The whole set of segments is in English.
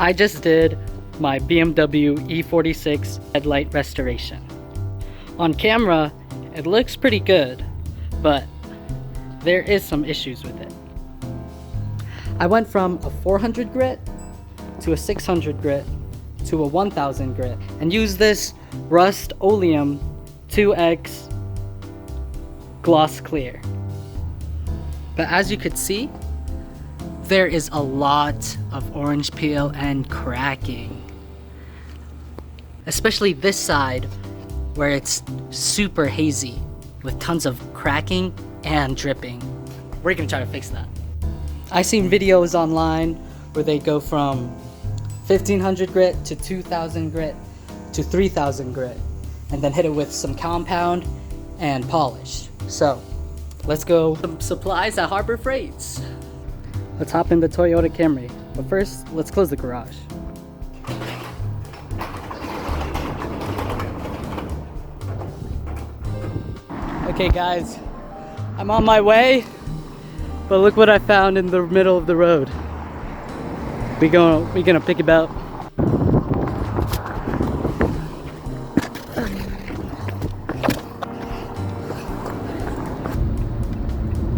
I just did my BMW E46 headlight restoration. On camera, it looks pretty good, but there is some issues with it. I went from a 400 grit to a 600 grit to a 1000 grit and used this Rust-Oleum 2X gloss clear. But as you could see, there is a lot of orange peel and cracking. Especially this side where it's super hazy with tons of cracking and dripping. We're gonna try to fix that. I've seen videos online where they go from 1500 grit to 2000 grit to 3000 grit and then hit it with some compound and polish. So let's go some supplies at Harbor Freights. Let's hop in the Toyota Camry, but first let's close the garage. Okay guys, I'm on my way, but look what I found in the middle of the road. We gonna pick it up.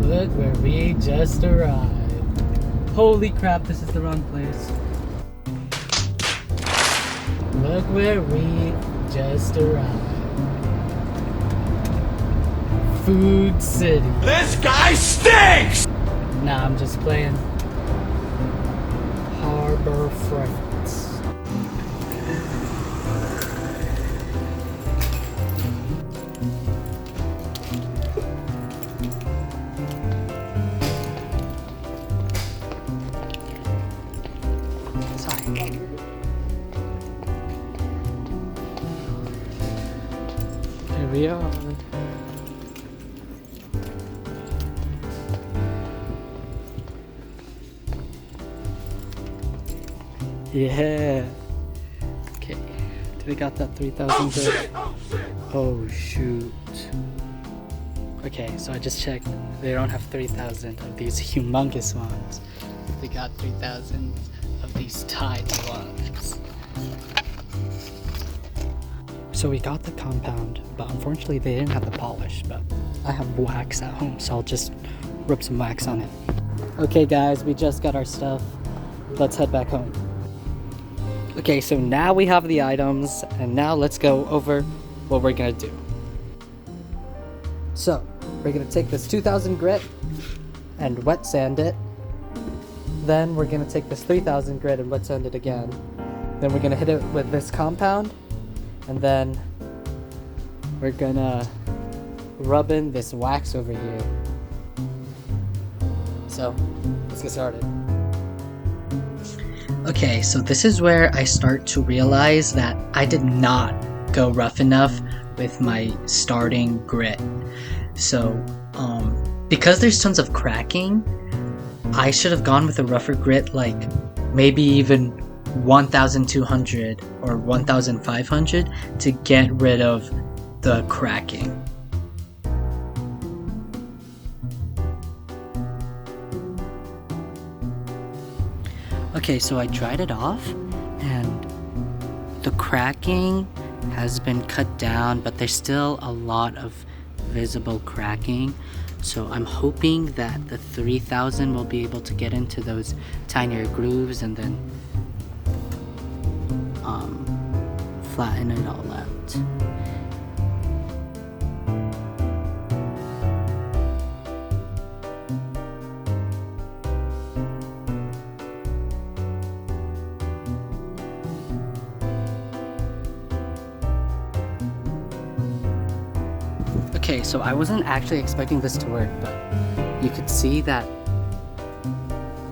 Look where we just arrived. Holy crap, this is the wrong place. Look where we just arrived. Food City. This guy stinks! Nah, I'm just playing. Harbor Freights. Sorry. Here we are. Yeah. Okay. Do they got that 3000 grit? Oh shoot. Okay, so I just checked. They don't have 3000 of these humongous ones. They got 3000 of these tiny ones. So we got the compound, but unfortunately they didn't have the polish, but I have wax at home, so I'll just rub some wax on it. Okay guys, we just got our stuff. Let's head back home. Okay, so now we have the items, and now let's go over what we're gonna do. So, we're gonna take this 2000 grit and wet sand it. Then we're gonna take this 3000 grit and wet sand it again. Then we're gonna hit it with this compound, and then we're gonna rub in this wax over here. So, let's get started. Okay, so this is where I start to realize that I did not go rough enough with my starting grit. So, because there's tons of cracking, I should have gone with a rougher grit, like maybe even 1200 or 1500 to get rid of the cracking. Okay, so I dried it off and the cracking has been cut down, but there's still a lot of visible cracking. So I'm hoping that the 3000 will be able to get into those tinier grooves and then flatten it all out. Okay, so I wasn't actually expecting this to work, but you could see that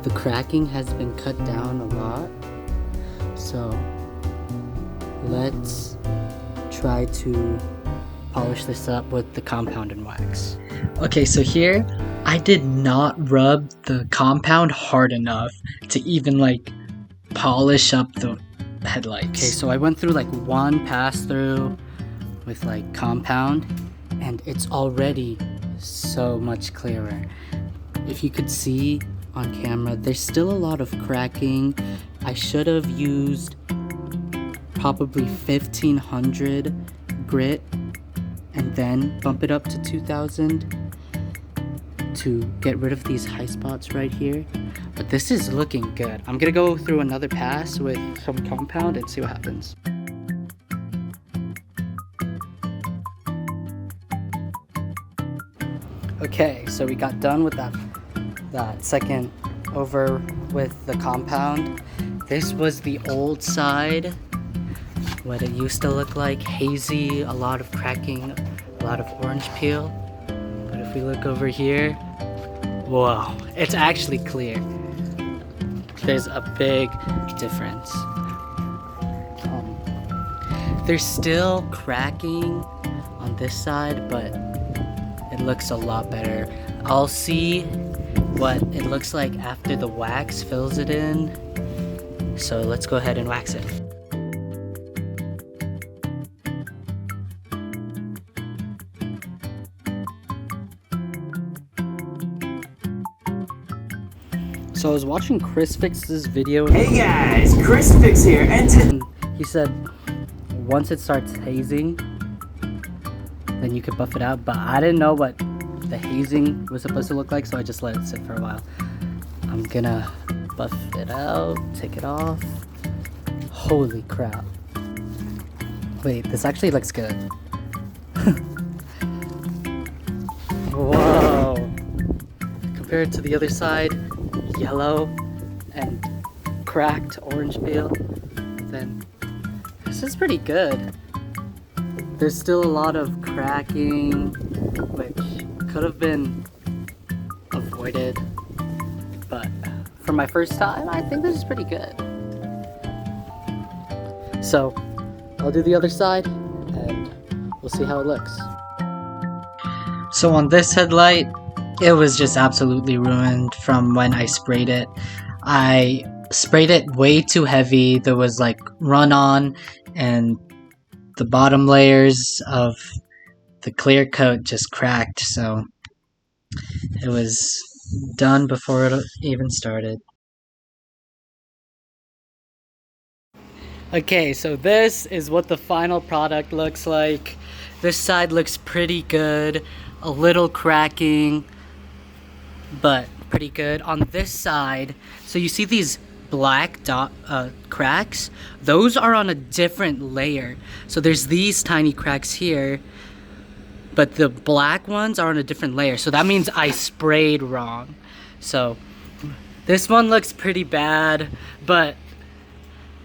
the cracking has been cut down a lot. So let's try to polish this up with the compound and wax. Okay, so here I did not rub the compound hard enough to even like polish up the headlights. Okay, so I went through like one pass through with like compound, and it's already so much clearer. If you could see on camera, there's still a lot of cracking I should have used probably 1500 grit and then bump it up to 2000 to get rid of these high spots right here. But this is looking good. I'm gonna go through another pass with some compound and see what happens. Okay, so we got done with that second over with the compound. This was the old side, what it used to look like, hazy, a lot of cracking, a lot of orange peel. But if we look over here, whoa, it's actually clear. There's a big difference. There's still cracking on this side, but it looks a lot better. I'll see what it looks like after the wax fills it in. So let's go ahead and wax it. So I was watching Chris Fix's video. Hey guys, Chris Fix here, and he said once it starts hazing, then you could buff it out, but I didn't know what the hazing was supposed to look like, so I just let it sit for a while. I'm gonna buff it out, take it off. Holy crap. Wait, this actually looks good. Whoa. Compared to the other side, yellow and cracked orange peel, then this is pretty good. There's still a lot of cracking, which could have been avoided, but for my first time, I think this is pretty good. So I'll do the other side and we'll see how it looks. So on this headlight, it was just absolutely ruined from when I sprayed it. I sprayed it way too heavy. There was like run on, and the bottom layers of the clear coat just cracked, so it was done before it even started. Okay, so this is what the final product looks like. This side looks pretty good, a little cracking, but pretty good. On this side, so you see these black cracks? Those are on a different layer. So there's these tiny cracks here, but the black ones are on a different layer. So that means I sprayed wrong. So this one looks pretty bad, but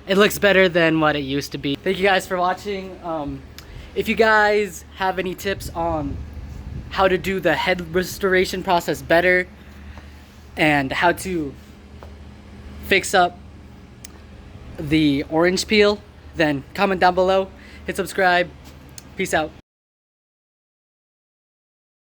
it looks better than what it used to be. Thank you guys for watching. If you guys have any tips on how to do the head restoration process better and how to fix up the orange peel, then comment down below, hit subscribe. Peace out.